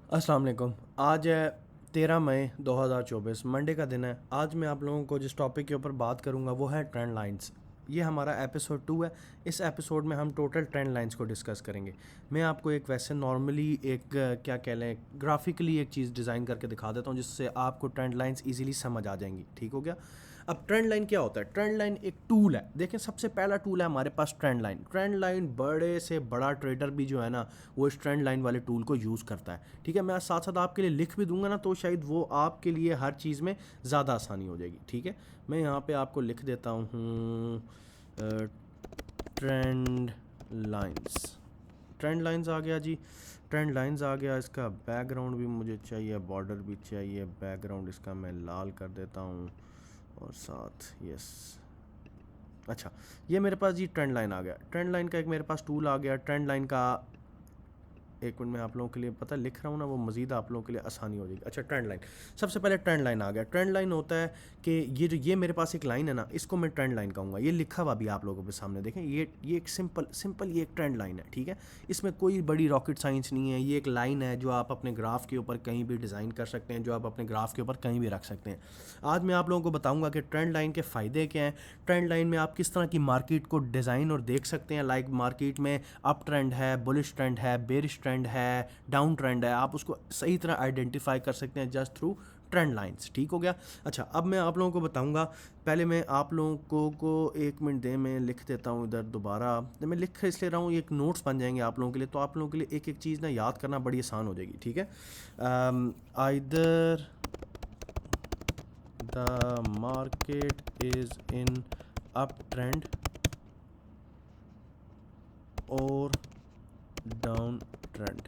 अस्सलाम वालेकुम। आज है 13 मई 2024, मंडे का दिन है। आज मैं आप लोगों को जिस टॉपिक के ऊपर बात करूंगा वो है ट्रेंड लाइंस। ये हमारा एपिसोड 2 है। इस एपिसोड में हम टोटल ट्रेंड लाइंस को डिस्कस करेंगे। मैं आपको एक वैसे नॉर्मली एक क्या कह लें, ग्राफिकली एक चीज़ डिज़ाइन करके दिखा देता हूँ जिससे आपको ट्रेंड लाइंस ईजिली समझ आ जाएंगी। ठीक हो गया। अब ट्रेंड लाइन क्या होता है? ट्रेंड लाइन एक टूल है। देखें, सबसे पहला टूल है हमारे पास ट्रेंड लाइन। ट्रेंड लाइन बड़े से बड़ा ट्रेडर भी जो है ना, वो इस ट्रेंड लाइन वाले टूल को यूज़ करता है। ठीक है, मैं साथ साथ आपके लिए लिख भी दूंगा ना, तो शायद वो आपके लिए हर चीज़ में ज़्यादा आसानी हो जाएगी। ठीक है, मैं यहाँ पे आपको लिख देता हूँ ट्रेंड लाइंस। ट्रेंड लाइंस आ गया जी। ट्रेंड लाइंस आ गया। इसका बैकग्राउंड भी मुझे चाहिए, बॉर्डर भी चाहिए। बैकग्राउंड इसका मैं लाल कर देता हूँ और साथ यस। अच्छा, ये मेरे पास जी ट्रेंड लाइन आ गया। ट्रेंड लाइन का एक मेरे पास टूल आ गया। ट्रेंड लाइन का एक मिनट में आप लोगों के लिए पता लिख रहा हूँ ना, वो मज़ीद आप लोगों के लिए आसानी हो जाएगी। अच्छा, ट्रेंड लाइन। सबसे पहले ट्रेंड लाइन आ गया। ट्रेंड लाइन होता है कि ये मेरे पास एक लाइन है ना, इसको मैं ट्रेंड लाइन कहूँगा। ये लिखा हुआ भी आप लोगों के सामने देखें। ये एक सिंपल ये एक ट्रेंड लाइन है। ठीक है, इसमें कोई बड़ी रॉकेट साइंस नहीं है। ये एक लाइन है जो आप अपने ग्राफ के ऊपर कहीं भी डिज़ाइन कर सकते हैं, जो आप अपने ग्राफ के ऊपर कहीं भी रख सकते हैं। आज मैं आप लोगों को बताऊँगा कि ट्रेंड लाइन के फ़ायदे क्या हैं। ट्रेंड लाइन में आप किस तरह की मार्केट को डिज़ाइन और देख सकते हैं। लाइक मार्केट में अप ट्रेंड है, बुलिश ट्रेंड है, बेरिश ट्रेंड है, डाउन ट्रेंड है। आप उसको सही तरह आइडेंटिफाई कर सकते हैं जस्ट थ्रू ट्रेंड लाइंस। ठीक हो गया। अच्छा, अब मैं आप लोगों को बताऊंगा। पहले मैं आप लोगों को एक मिनट दे, मैं लिख देता हूँ इधर दोबारा। तो मैं लिख इसलिए रहा हूँ, एक नोट्स बन जाएंगे आप लोगों के लिए, तो आप लोगों के लिए एक एक चीज़ ना याद करना बड़ी आसान हो जाएगी। ठीक है, either the market is in up trend और down trend.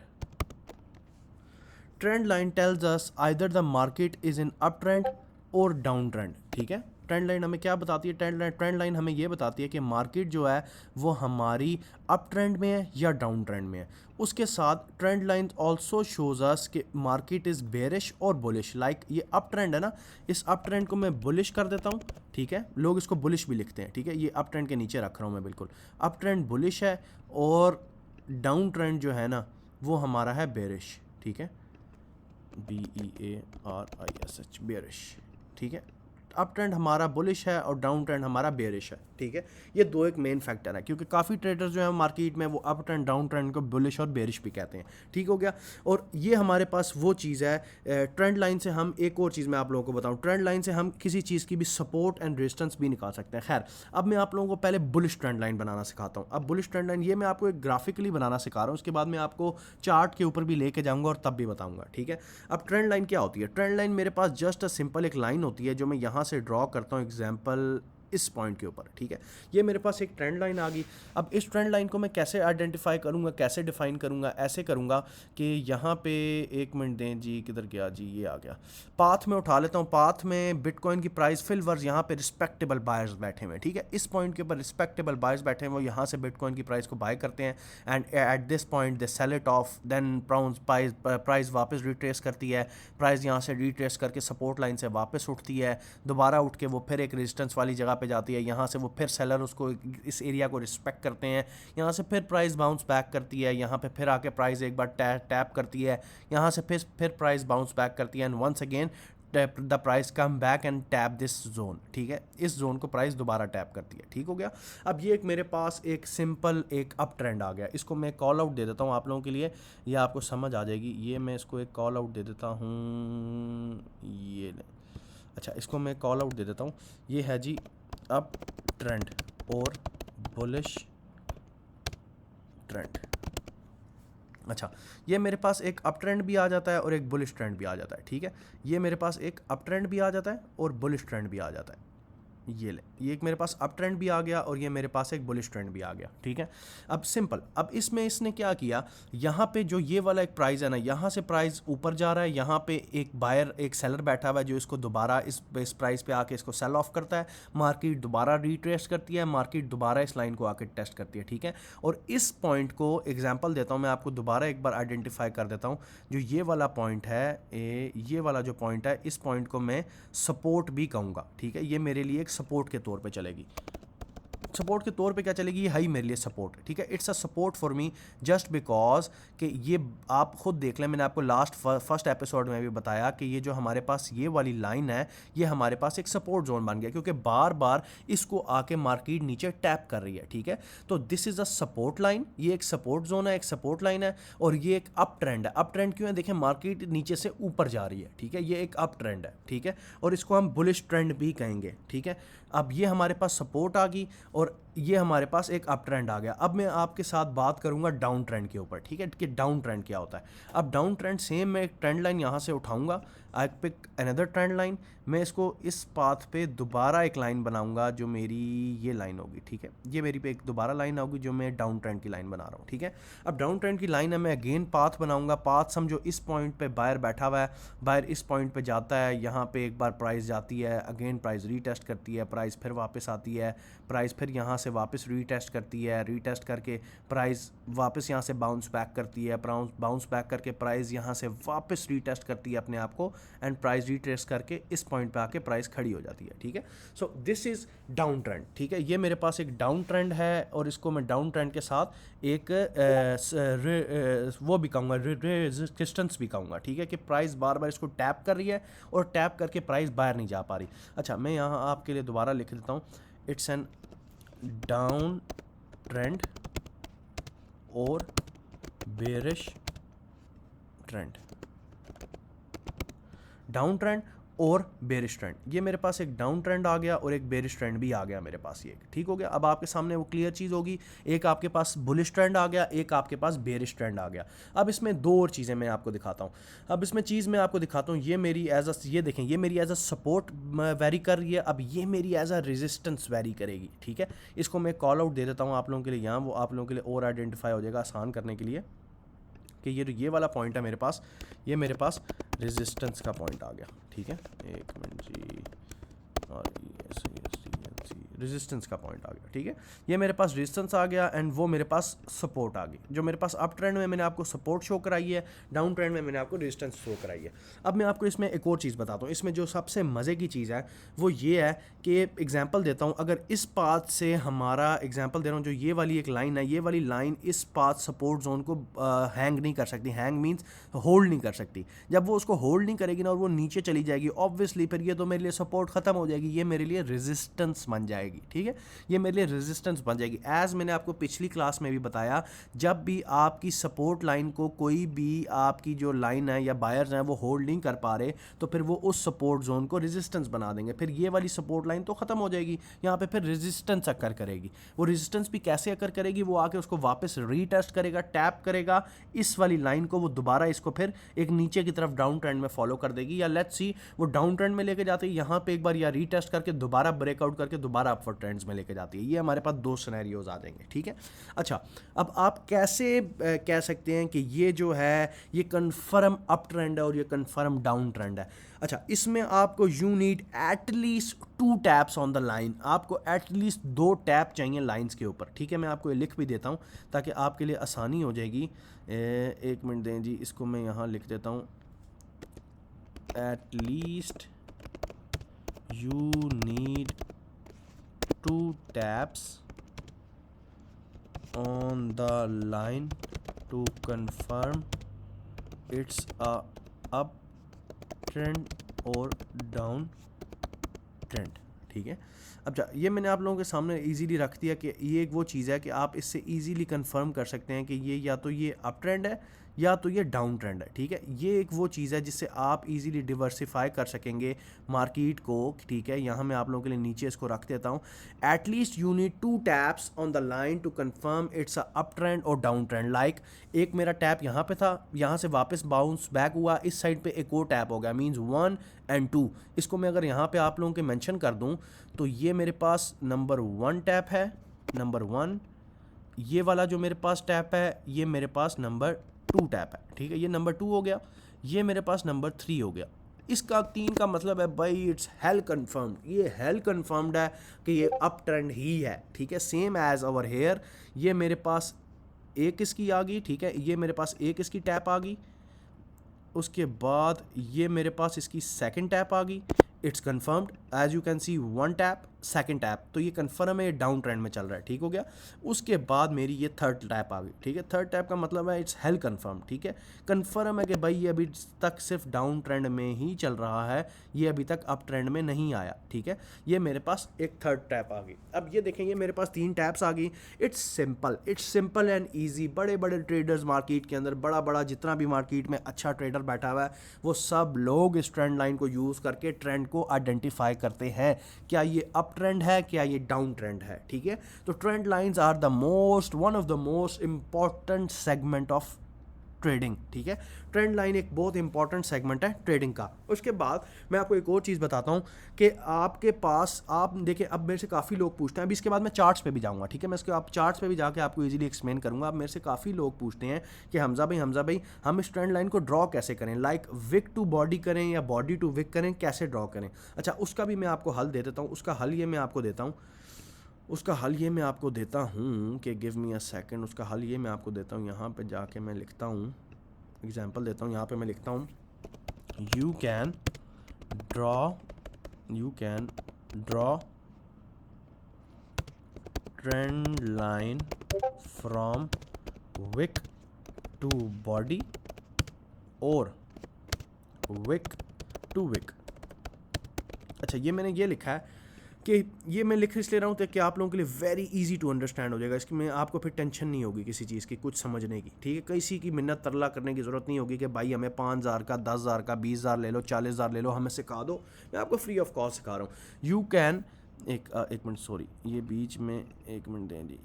Trend line tells us either the market is in up trend और डाउन ट्रेंड। ठीक है, ट्रेंड लाइन हमें क्या बताती है? ट्रेंड लाइन हमें ये बताती है कि मार्केट जो है वो हमारी अप ट्रेंड में है या डाउन ट्रेंड में है। उसके साथ trend line also shows us कि मार्केट इज़ बेरिश और बुलिश। लाइक ये अप ट्रेंड है ना, इस अप ट्रेंड को मैं बुलिश कर देता हूँ। ठीक है, लोग इसको बुलिश भी लिखते हैं। ठीक है, ये अप ट्रेंड के नीचे रख रहा हूँ मैं, बिल्कुल अप ट्रेंड बुलिश है और डाउन ट्रेंड जो है ना वो हमारा है बेरिश। ठीक है, BEARISH, बेरिश। ठीक है, अप ट्रेंड हमारा बुलिश है और डाउन ट्रेंड हमारा बेरिश है। ठीक है, ये दो एक मेन फैक्टर है, क्योंकि काफ़ी ट्रेडर्स जो है मार्केट में वो अप ट्रेंड डाउन ट्रेंड को बुलिश और बेरिश भी कहते हैं। ठीक हो गया। और ये हमारे पास वो चीज़ है। ट्रेंड लाइन से हम एक और चीज़ मैं आप लोगों को बताऊं, ट्रेंड लाइन से हम किसी चीज़ की भी सपोर्ट एंड रेजिस्टेंस भी निकाल सकते हैं। खैर, अब मैं आप लोगों को पहले बुलिश ट्रेंड लाइन बनाना सिखाता हूँ। अब बुलिश ट्रेंड लाइन ये मैं आपको एक ग्राफिकली बनाना सिखा रहा हूँ, उसके बाद मैं आपको चार्ट के ऊपर भी लेके जाऊँगा और तब भी बताऊँगा। ठीक है, अब ट्रेंड लाइन क्या होती है? ट्रेंड लाइन मेरे पास जस्ट अ सिंपल एक लाइन होती है जो मैं यहाँ से ड्रॉ करता हूँ एग्जाम्पल इस पॉइंट के ऊपर। ठीक है, ये मेरे पास एक ट्रेंड लाइन आ गई। अब इस ट्रेंड लाइन को मैं कैसे आइडेंटिफाई करूँगा, कैसे डिफाइन करूँगा? ऐसे करूँगा कि यहाँ पे एक मिनट दें जी, किधर गया जी, ये आ गया। पाथ में उठा लेता हूँ। पाथ में बिटकॉइन की प्राइस फिल वर्स यहाँ पे रिस्पेक्टेबल बायर्स बैठे हुए हैं। ठीक है, इस पॉइंट के ऊपर रिस्पेक्टेबल बायर्स बैठे हुए, वो यहाँ से बिटकॉइन की प्राइस को बाय करते हैं and at this point they sell it off. Then price वापस रिट्रेस करती है। प्राइस यहाँ से रिट्रेस करके सपोर्ट लाइन से वापस उठती है, दोबारा उठ के वो फिर एक रेजिस्टेंस वाली जगह पे जाती है। यहाँ से वो फिर सेलर उसको इस एरिया को रिस्पेक्ट करते हैं। यहाँ से फिर प्राइस बाउंस बैक करती है। यहाँ पे फिर आके प्राइस एक बार टैप करती है। यहाँ से फिर प्राइस बाउंस बैक करती है and once again the price come back and tap this zone. ठीक है, इस जोन को प्राइस दोबारा टैप करती है। ठीक हो गया। अब ये एक मेरे पास एक सिंपल एक अप ट्रेंड आ गया। इसको मैं कॉल आउट दे देता हूँ आप लोगों के लिए, ये आपको समझ आ जाएगी। ये मैं इसको एक कॉल आउट दे देता हूँ, ये ले। अच्छा, इसको मैं कॉल आउट दे देता हूँ। ये है जी अप ट्रेंड और बुलिश ट्रेंड। अच्छा, ये मेरे पास एक अप ट्रेंड भी आ जाता है और एक बुलिश ट्रेंड भी आ जाता है। ठीक है, ये मेरे पास एक अप ट्रेंड भी आ जाता है और बुलिश ट्रेंड भी आ जाता है। ये ले, ये एक मेरे पास अप ट्रेंड भी आ गया और ये मेरे पास एक बुलिश ट्रेंड भी आ गया। ठीक है, अब सिंपल, अब इसमें इसने क्या किया, यहाँ पे जो ये वाला एक प्राइस है ना, यहाँ से प्राइस ऊपर जा रहा है। यहाँ पे एक बायर एक सेलर बैठा हुआ है जो इसको दोबारा इस प्राइस पे आके इसको सेल ऑफ करता है। मार्केट दोबारा रिट्रेस करती है, मार्केट दोबारा इस लाइन को आके टेस्ट करती है। ठीक है, और इस पॉइंट को एग्जाम्पल देता हूँ मैं आपको, दोबारा एक बार आइडेंटिफाई कर देता हूँ। जो ये वाला पॉइंट है, ये वाला जो पॉइंट है, इस पॉइंट को मैं सपोर्ट भी कहूँगा। ठीक है, ये मेरे लिए एक सपोर्ट के तौर पे चलेगी। सपोर्ट के तौर पे क्या चलेगी, ये हाई मेरे लिए सपोर्ट है, ठीक है। It's a support for me just because कि ये आप खुद देख लें, मैंने आपको लास्ट फर्स्ट एपिसोड में भी बताया कि ये जो हमारे पास ये वाली लाइन है ये हमारे पास एक सपोर्ट जोन बन गया, क्योंकि बार बार इसको आके मार्केट नीचे टैप कर रही है, ठीक है। तो this is a support line, ये एक सपोर्ट जोन है, एक सपोर्ट लाइन है, और ये एक अप ट्रेंड है। अप ट्रेंड क्यों है, देखें मार्केट नीचे से ऊपर जा रही है, ठीक है, ये एक अप ट्रेंड है, ठीक है, और इसको हम बुलिश ट्रेंड भी कहेंगे, ठीक है। अब ये हमारे पास सपोर्ट आ गई और ये हमारे पास एक अप ट्रेंड आ गया। अब मैं आपके साथ बात करूंगा डाउन ट्रेंड के ऊपर, ठीक है, कि डाउन ट्रेंड क्या होता है। अब डाउन ट्रेंड सेम मैं एक ट्रेंड लाइन यहाँ से उठाऊंगा, I pick another trend line, मैं इसको इस पाथ पे दोबारा एक लाइन बनाऊंगा जो मेरी ये लाइन होगी, ठीक है, ये मेरी पे एक दोबारा लाइन होगी जो मैं डाउन ट्रेंड की लाइन बना रहा हूँ, ठीक है। अब डाउन ट्रेंड की लाइन है, मैं अगेन पाथ बनाऊंगा, पाथ समझो इस पॉइंट पे बायर बैठा हुआ है, बायर इस पॉइंट पे जाता है, यहाँ पे एक बार प्राइस जाती है, अगेन प्राइस रीटेस्ट करती है, प्राइस फिर वापस आती है, प्राइस फिर यहाँ से वापस रीटेस्ट करती है, रीटेस्ट करके प्राइस वापस यहाँ से बाउंस बैक करती है, बाउंस बैक करके प्राइस यहाँ से वापस रीटेस्ट करती है अपने आप को, एंड प्राइस रीटेस्ट करके इस पॉइंट पे आके प्राइस खड़ी हो जाती है, ठीक है। So this is down trend, ठीक है, ये मेरे पास एक डाउन ट्रेंड है और इसको मैं डाउन ट्रेंड के साथ एक वो भी कहूँगा, रेजिस्टेंस भी कहूँगा, ठीक है, कि प्राइस बार बार इसको टैप कर रही है और टैप करके प्राइस बाहर नहीं जा पा रही। अच्छा, मैं यहाँ आपके लिए दोबारा लिख देता हूँ, इट्स एन डाउन ट्रेंड और बेरिश ट्रेंड, डाउन ट्रेंड और बेरिश ट्रेंड, ये मेरे पास एक डाउन ट्रेंड आ गया और एक बेरिश ट्रेंड भी आ गया मेरे पास, ये ठीक हो गया। अब आपके सामने वो क्लियर चीज़ होगी, एक आपके पास बुलिश ट्रेंड आ गया, एक आपके पास बेरिश ट्रेंड आ गया। अब इसमें दो और चीज़ें मैं आपको दिखाता हूँ, अब इसमें चीज़ मैं आपको दिखाता हूँ, ये मेरी एज अ, ये देखें, ये मेरी एज अ सपोर्ट वेरी कर रही है, अब ये मेरी एज अ रेजिस्टेंस वेरी करेगी, ठीक है। इसको मैं कॉल आउट दे देता हूँ आप लोगों के लिए, यहाँ वो आप लोगों के लिए और आइडेंटिफाई हो जाएगा आसान करने के लिए, कि ये वाला पॉइंट है मेरे पास, ये मेरे पास रेजिस्टेंस का पॉइंट आ गया, ठीक है, एक मिनट जी, और रेजिस्टेंस का पॉइंट आ गया, ठीक है, ये मेरे पास रेजिस्टेंस आ गया एंड वो मेरे पास सपोर्ट आ गई। जो मेरे पास अप ट्रेंड में मैंने आपको सपोर्ट शो कराई है, डाउन ट्रेंड में मैंने आपको रेजिस्टेंस शो कराई है। अब मैं आपको इसमें एक और चीज़ बताता हूँ, इसमें जो सबसे मज़े की चीज़ है वो ये है कि एग्जांपल देता हूँ, अगर इस पाथ से हमारा एग्जांपल दे रहा हूँ, जो ये वाली एक लाइन है, ये वाली लाइन इस पाथ सपोर्ट जोन को हैंग नहीं कर सकती, हैंग मीन्स होल्ड नहीं कर सकती। जब वो उसको होल्ड नहीं करेगी ना और वो नीचे चली जाएगी, ऑब्वियसली फिर ये तो मेरे लिए सपोर्ट ख़त्म हो जाएगी, ये मेरे लिए रेजिस्टेंस बन जाएगी, ठीक है, ये मेरे लिए रेजिस्टेंस बन जाएगी। एज मैंने आपको पिछली क्लास में भी बताया, जब भी आपकी सपोर्ट लाइन को कोई भी आपकी जो लाइन है या बायर्स हैं वो होल्ड नहीं कर पा रहे, तो फिर वो उस सपोर्ट जोन को रेजिस्टेंस बना देंगे, फिर ये वाली सपोर्ट लाइन तो ख़त्म हो जाएगी, यहाँ पे फिर रेजिस्टेंस अकर करेगी। वो रेजिस्टेंस भी कैसे अकर करेगी, वो आके उसको वापस रीटेस्ट करेगा, टैप करेगा इस वाली लाइन को, वो दोबारा इसको फिर एक नीचे की तरफ डाउन ट्रेंड में फॉलो कर देगी, या लेट्स सी वो डाउन ट्रेंड में लेके जाती है, यहाँ पे एक बार या रीटेस्ट करके दोबारा ब्रेकआउट करके दोबारा अपवर्ड ट्रेंड्स में लेके जाती है। ये हमारे पास दो सिनेरियोज आ जाएंगे, ठीक है। अच्छा, अब आप कैसे कह सकते हैं कि ये जो है ये कन्फर्म अप ट्रेंड है और ये कन्फर्म डाउन ट्रेंड है। अच्छा, इसमें आपको you need at least 2 taps on the line, आपको एटलीस्ट 2 टैप चाहिए लाइंस के ऊपर, ठीक है। मैं आपको ये लिख भी देता हूँ ताकि आपके लिए आसानी हो जाएगी। एक मिनट दें जी, इसको मैं यहाँ लिख देता हूँ, at least you need 2 taps on the line to confirm it's a uptrend or down trend, ठीक है। अब ये मैंने आप लोगों के सामने इजीली रख दिया कि ये एक वो चीज़ है कि आप इससे इजीली कंफर्म कर सकते हैं कि ये या तो ये अप ट्रेंड है या तो ये डाउन ट्रेंड है, ठीक है। ये एक वो चीज़ है जिससे आप इजीली डिवर्सिफाई कर सकेंगे मार्केट को, ठीक है। यहाँ मैं आप लोगों के लिए नीचे इसको रख देता हूँ, at least you need 2 taps on the line to confirm it's a up trend और डाउन ट्रेंड। लाइक एक मेरा टैप यहाँ पे था, यहाँ से वापस बाउंस बैक हुआ, इस साइड पे एक और टैप हो गया, मीन्स 1 and 2। इसको मैं अगर यहाँ पे आप लोगों के मेंशन कर दूँ तो ये मेरे पास नंबर 1 टैप है, नंबर 1, ये वाला जो मेरे पास टैप है ये मेरे पास नंबर 2 टैप है, ठीक है, ये नंबर 2 हो गया, ये मेरे पास नंबर 3 हो गया। इसका 3 का मतलब है भाई इट्स हेल कन्फर्म्ड, ये हेल कन्फर्म्ड है कि ये अप ट्रेंड ही है, ठीक है। सेम एज ओवर हेयर, ये मेरे पास एक इसकी आ गई, ठीक है, ये मेरे पास एक इसकी टैप आ गई, उसके बाद ये मेरे पास इसकी सेकंड टैप आ गई, it's confirmed. As you can see 1 tap, second tap, तो ये कन्फर्म है ये डाउन ट्रेंड में चल रहा है, ठीक हो गया। उसके बाद मेरी ये थर्ड टैप आ गई, ठीक है। थर्ड टैप का मतलब है इट्स हेल कन्फर्म, ठीक है। कन्फर्म है कि भाई ये अभी तक सिर्फ डाउन ट्रेंड में ही चल रहा है, ये अभी तक अप ट्रेंड में नहीं आया, ठीक है। ये मेरे पास एक थर्ड टैप आ गई। अब ये देखेंगे मेरे पास 3 टैप्स आ गई। It's simple and easy. बड़े बड़े ट्रेडर्स मार्केट के अंदर, बड़ा बड़ा जितना भी मार्केट में अच्छा ट्रेडर बैठा हुआ है, वो सब लोग इस ट्रेंड लाइन को यूज़ करके ट्रेंड को आइडेंटिफाई करते हैं, क्या ये अप ट्रेंड है, क्या ये डाउन ट्रेंड है, ठीक है। तो trend lines are the one of the most important segment of trading, ठीक है। ट्रेंड लाइन एक बहुत इंपॉर्टेंट सेगमेंट है ट्रेडिंग का। उसके बाद मैं आपको एक और चीज़ बताता हूँ कि आपके पास, आप देखिए अब मेरे से काफ़ी लोग पूछते हैं, अभी इसके बाद मैं चार्ट्स पे भी जाऊँगा, ठीक है। मैं इसके आप चार्ट्स पे भी जाके आपको इजीली एक्सप्लेन करूँगा। अब मेरे से काफ़ी लोग पूछते हैं कि हमजा भाई हम इस ट्रेंड लाइन को ड्रॉ कैसे करें, लाइक विक टू बॉडी करें या बॉडी टू विक करें, कैसे ड्रॉ करें। अच्छा, उसका भी मैं आपको हल दे देता हूँ। उसका हल ये मैं आपको देता हूँ कि गिव मी अ सेकंड। उसका हल ये मैं आपको देता हूँ, यहाँ पे जाके मैं लिखता हूँ, एग्जाम्पल देता हूँ। यहाँ पे मैं लिखता हूँ you can draw trend line from wick to body और विक टू विक। अच्छा, ये मैंने ये लिखा है कि ये मैं लिख इसलिए रहा हूँ ताकि आप लोगों के लिए वेरी इजी टू अंडरस्टैंड हो जाएगा। इसकी में आपको फिर टेंशन नहीं होगी किसी चीज़ की, कुछ समझने की, ठीक है। किसी की मिन्नत तरला करने की ज़रूरत नहीं होगी कि भाई हमें 5,000 का, 10,000 का, 20,000 ले लो, 40,000 ले लो, हमें सिखा दो। मैं आपको फ्री ऑफ कॉस्ट सिखा रहा हूँ। यू कैन एक मिनट, सॉरी, ये बीच में 1 मिनट दें जी।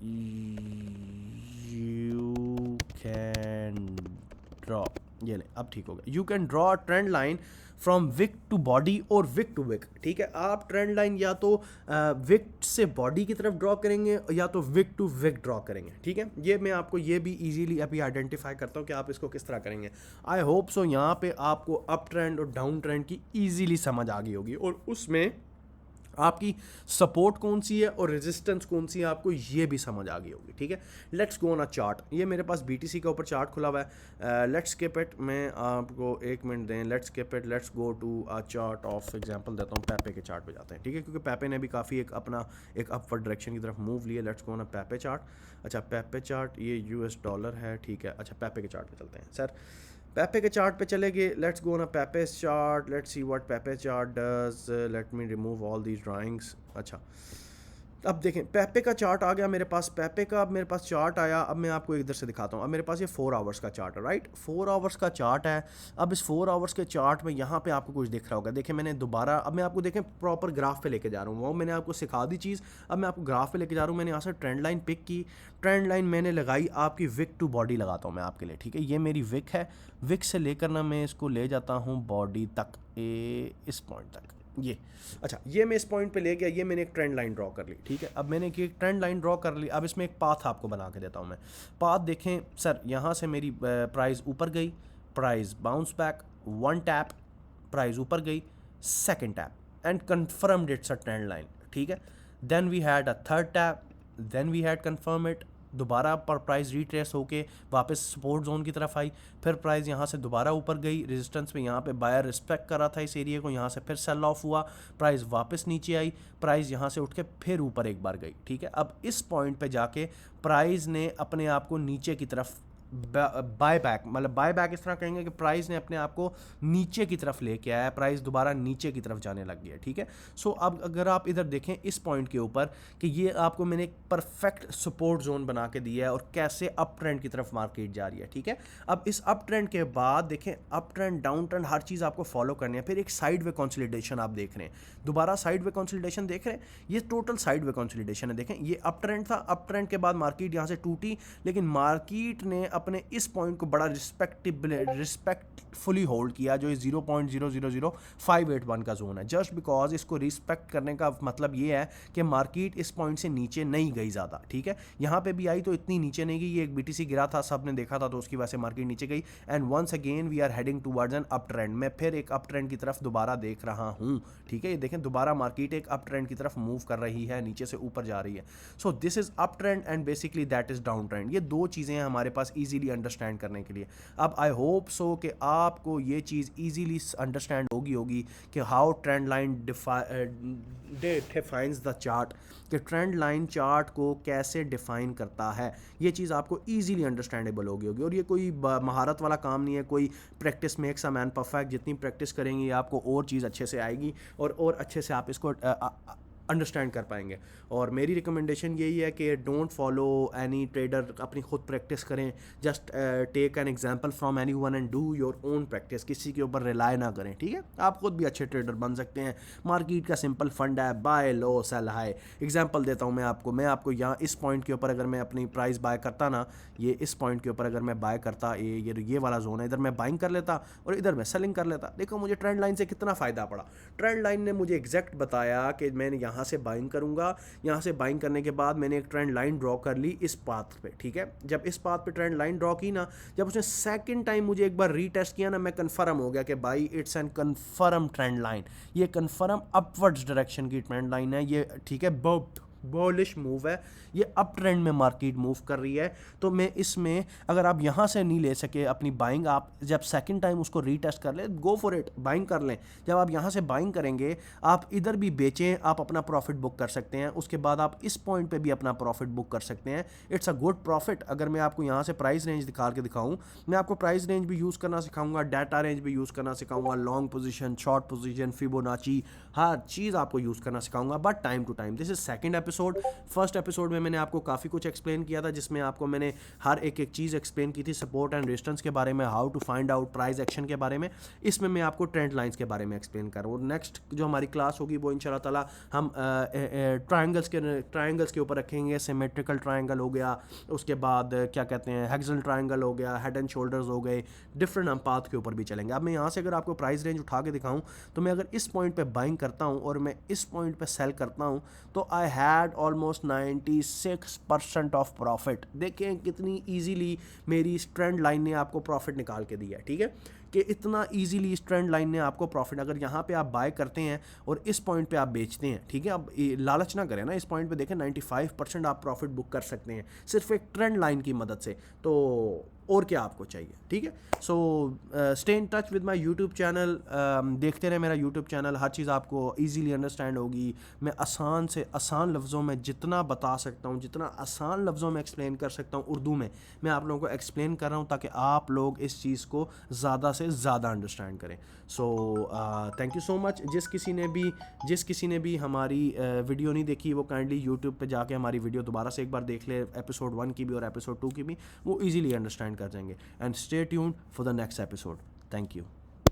यू कैन ड्रॉ, ये ले, अब ठीक हो गया। You can draw trend line from wick to body और विक टू विक, ठीक है। आप ट्रेंड लाइन या तो विक से बॉडी की तरफ ड्रॉ करेंगे या तो विक टू विक ड्रॉ करेंगे, ठीक है। ये मैं आपको ये भी इजीली अभी आइडेंटिफाई करता हूँ कि आप इसको किस तरह करेंगे। आई होप सो यहाँ पे आपको अप ट्रेंड और डाउन ट्रेंड की ईजीली समझ आ गई होगी और उसमें आपकी सपोर्ट कौन सी है और रेजिस्टेंस कौन सी है आपको ये भी समझ आ गई होगी, ठीक है। Let's go on a chart. ये मेरे पास BTC का ऊपर चार्ट खुला हुआ है। लेट्स स्किप इट, मैं आपको 1 मिनट दें। Let's skip it, let's go to a chart of example देता हूँ, पेपे के चार्ट पे जाते हैं, ठीक है, क्योंकि पेपे ने भी काफ़ी एक अपवर्ड डायरेक्शन की तरफ मूव लिया। Let's go on a पेपे chart. अच्छा, पेपे चार्ट ये US डॉलर है, ठीक है। अच्छा, पेपे के चार्ट पे चलते हैं सर। पेपे के चार्ट पे चले गए। Let's go on a पेपे chart, let's see what पेपे chart does. Let me remove all these drawings. अच्छा, अब देखें पेपे का चार्ट आ गया मेरे पास। पेपे का अब मेरे पास चार्ट आया। अब मैं आपको इधर से दिखाता हूँ। अब मेरे पास ये 4 आवर्स का चार्ट है, राइट। 4 आवर्स का चार्ट है। अब इस 4 आवर्स के चार्ट में यहाँ पे आपको कुछ दिख रहा होगा। देखें मैंने दोबारा, अब मैं आपको देखें प्रॉपर ग्राफ पे लेके जा रहा हूँ। वो मैंने आपको सिखा दी चीज़, अब मैं आपको ग्राफ पे लेके जा रहा हूँ। मैंने यहाँ से ट्रेंड लाइन पिक की, ट्रेंड लाइन मैंने लगाई आपकी विक टू बॉडी लगाता हूँ मैं आपके लिए, ठीक है। ये मेरी विक है। विक से लेकर ना मैं इसको ले जाता हूँ बॉडी तक, इस पॉइंट तक, ये। अच्छा, ये मैं इस पॉइंट पे ले गया, ये मैंने एक ट्रेंड लाइन ड्रॉ कर ली, ठीक है। अब मैंने एक ट्रेंड लाइन ड्रॉ कर ली। अब इसमें एक पाथ आपको बना के देता हूँ मैं। पाथ देखें सर, यहाँ से मेरी प्राइस ऊपर गई, price bounce back, 1 tap, price ऊपर गई, 2nd tap and confirmed it's a trend line, ठीक है। Then we had a 3rd tap, then we had confirm it, दोबारा पर प्राइस रिट्रेस होके वापस सपोर्ट जोन की तरफ आई, फिर प्राइस यहाँ से दोबारा ऊपर गई, रेजिस्टेंस में यहाँ पे बायर रिस्पेक्ट कर रहा था इस एरिया को, यहाँ से फिर सेल ऑफ हुआ, प्राइस वापस नीचे आई, प्राइस यहाँ से उठ के फिर ऊपर एक बार गई, ठीक है। अब इस पॉइंट पे जाके प्राइस ने अपने आप को नीचे की तरफ बाय बैक, मतलब बाय बैक इस तरह कहेंगे कि प्राइस ने अपने आप को नीचे की तरफ लेके आया, प्राइस दोबारा नीचे की तरफ जाने लग गया, ठीक है। सो अब अगर आप इधर देखें इस पॉइंट के ऊपर कि ये आपको मैंने एक परफेक्ट सपोर्ट जोन बना के दिया है और कैसे अप ट्रेंड की तरफ मार्केट जा रही है, ठीक है। अब इस अप ट्रेंड के बाद देखें अप ट्रेंड, डाउन ट्रेंड, हर चीज़ आपको फॉलो करनी है। फिर एक साइड वे कंसोलिडेशन आप देख रहे हैं, दोबारा साइड वे कंसोलिडेशन देख रहे हैं, ये टोटल साइड वे कंसोलिडेशन है। देखें ये अप ट्रेंड था, अप ट्रेंड के बाद मार्केट यहाँ से टूटी, लेकिन मार्केट ने अपने इस पॉइंट को बड़ा रिस्पेक्टफुली होल्ड किया, जो 0.000581 का जोन है। जस्ट बिकॉज इसको रिस्पेक्ट करने का मतलब ये है कि मार्केट इस पॉइंट से नीचे नहीं गई ज़्यादा, ठीक है। यहाँ पे भी आई तो इतनी नीचे नहीं गई, ये एक BTC गिरा था, सब ने देखा था, तो उसकी वजह से मार्केट नीचे गई। And once again we are heading towards an up trend. मैं फिर एक अप ट्रेंड की तरफ दोबारा देख रहा हूँ, ठीक है। ये देखें दोबारा मार्केट एक अप ट्रेंड की तरफ मूव कर रही है, नीचे से ऊपर जा रही है। So this is up trend and basically that is down trend. ये दो चीज़ें हैं हमारे पास इजीली ईजीली अंडरस्टैंड करने के लिए। अब आई होप सो कि आपको ये चीज़ ईजीली अंडरस्टैंड होगी कि how trend line defines the chart, कि ट्रेंड लाइन चार्ट को कैसे डिफ़ाइन करता है। ये चीज़ आपको ईजीली अंडरस्टैंडेबल होगी और ये कोई महारत वाला काम नहीं है, कोई practice makes a man perfect. जितनी प्रैक्टिस करेंगे आपको और चीज़ अच्छे से आएगी और अच्छे से आप इसको अंडरस्टैंड कर पाएंगे। और मेरी रिकमेंडेशन यही है कि डोंट फॉलो एनी ट्रेडर, अपनी खुद प्रैक्टिस करें। Just take an example from any one and do your own practice. किसी के ऊपर रिलाय ना करें, ठीक है। आप खुद भी अच्छे ट्रेडर बन सकते हैं। मार्केट का सिंपल फंड है, बाय लो सेल हाई। एग्जांपल देता हूँ मैं आपको यहाँ इस पॉइंट के ऊपर अगर मैं अपनी प्राइस बाय करता ना, ये इस पॉइंट के ऊपर अगर मैं बाय करता, ये वाला जोन है, इधर मैं बाइंग कर लेता और इधर मैं सेलिंग कर लेता। देखो मुझे ट्रेंड लाइन से कितना फ़ायदा पड़ा। ट्रेंड लाइन ने मुझे एग्जैक्ट बताया कि मैंने यहाँ से बाइंग करूँगा, यहाँ से बाइंग करने के बाद मैंने एक ट्रेंड लाइन ड्रॉ कर ली इस पाथ पे, ठीक है। जब इस पाथ पे ट्रेंड लाइन ड्रॉ की ना, जब उसने सेकंड टाइम मुझे एक बार रीटेस्ट किया ना, मैं कंफर्म हो गया कि भाई it's an confirm trend line, ये कंफर्म अपवर्ड्स डायरेक्शन की ट्रेंड लाइन है ये, ठीक है। बुलिश मूव है, ये अप ट्रेंड में मार्केट मूव कर रही है। तो मैं इसमें अगर आप यहाँ से नहीं ले सके अपनी बाइंग, आप जब सेकंड टाइम उसको रीटेस्ट कर ले, गो फॉर इट, बाइंग कर लें। जब आप यहाँ से बाइंग करेंगे, आप इधर भी बेचें, आप अपना प्रॉफिट बुक कर सकते हैं। उसके बाद आप इस पॉइंट पे भी अपना प्रॉफिट बुक कर सकते हैं। It's a good profit. अगर मैं आपको यहाँ से प्राइस रेंज दिखा के दिखाऊँ, मैं आपको प्राइस रेंज भी यूज़ करना सिखाऊंगा, डाटा रेंज भी यूज़ करना सिखाऊंगा, long position, short position, Fibonacci, हर चीज़ आपको यूज़ करना सिखाऊंगा, but time to time. This is second episode. First episode में मैंने आपको काफ़ी कुछ एक्सप्लेन किया था, जिसमें आपको मैंने हर एक चीज़ एक्सप्लेन की थी, सपोर्ट एंड रेजिस्टेंस के बारे में, how to find out price action के बारे में। इसमें मैं आपको ट्रेंड लाइंस के बारे में एक्सप्लेन कर रहा हूँ। और नेक्स्ट जो हमारी क्लास होगी वो इंशाल्लाह ताला हम ट्रायंगल्स के ऊपर रखेंगे। सिमेट्रिकल ट्रायंगल हो गया, उसके बाद क्या कहते हैं हेक्सागोनल ट्रायंगल हो गया, हेड एंड शोल्डर्स हो गए, डिफरेंट हम पाथ के ऊपर भी चलेंगे। अब मैं यहाँ से अगर आपको प्राइस रेंज उठा के दिखाऊँ, तो मैं अगर इस पॉइंट पे बाइंग करता हूँ और मैं इस पॉइंट पे सेल करता हूँ, तो I had almost 96% of profit. देखें कितनी इजीली मेरी इस ट्रेंड लाइन ने आपको प्रॉफिट निकाल के दिया है, ठीक है, कि इतना इजीली इस ट्रेंड लाइन ने आपको प्रॉफिट। अगर यहाँ पे आप बाय करते हैं और इस पॉइंट पे आप बेचते हैं, ठीक है, अब लालच ना करें ना, इस पॉइंट पे देखें 95% आप प्रॉफिट बुक कर सकते हैं सिर्फ एक ट्रेंड लाइन की मदद से। तो और क्या आपको चाहिए, ठीक है। So stay in touch with my YouTube channel, देखते रहें मेरा यूट्यूब चैनल, हर चीज़ आपको इजीली अंडरस्टैंड होगी। मैं आसान से आसान लफ्ज़ों में जितना बता सकता हूँ, जितना आसान लफ्ज़ों में एक्सप्लेन कर सकता हूँ उर्दू में, मैं आप लोगों को एक्सप्लेन कर रहा हूँ ताकि आप लोग इस चीज़ को ज़्यादा से ज़्यादा अंडरस्टैंड करें। So thank you so much. जिस किसी ने भी हमारी वीडियो नहीं देखी, वो काइंडली यूट्यूब पे जाके हमारी वीडियो दोबारा से एक बार देख ले, एपिसोड 1 की भी और एपिसोड 2 की भी, वो ईजिली अंडरस्टैंड कर जाएंगे। And stay tuned for the next episode. Thank you.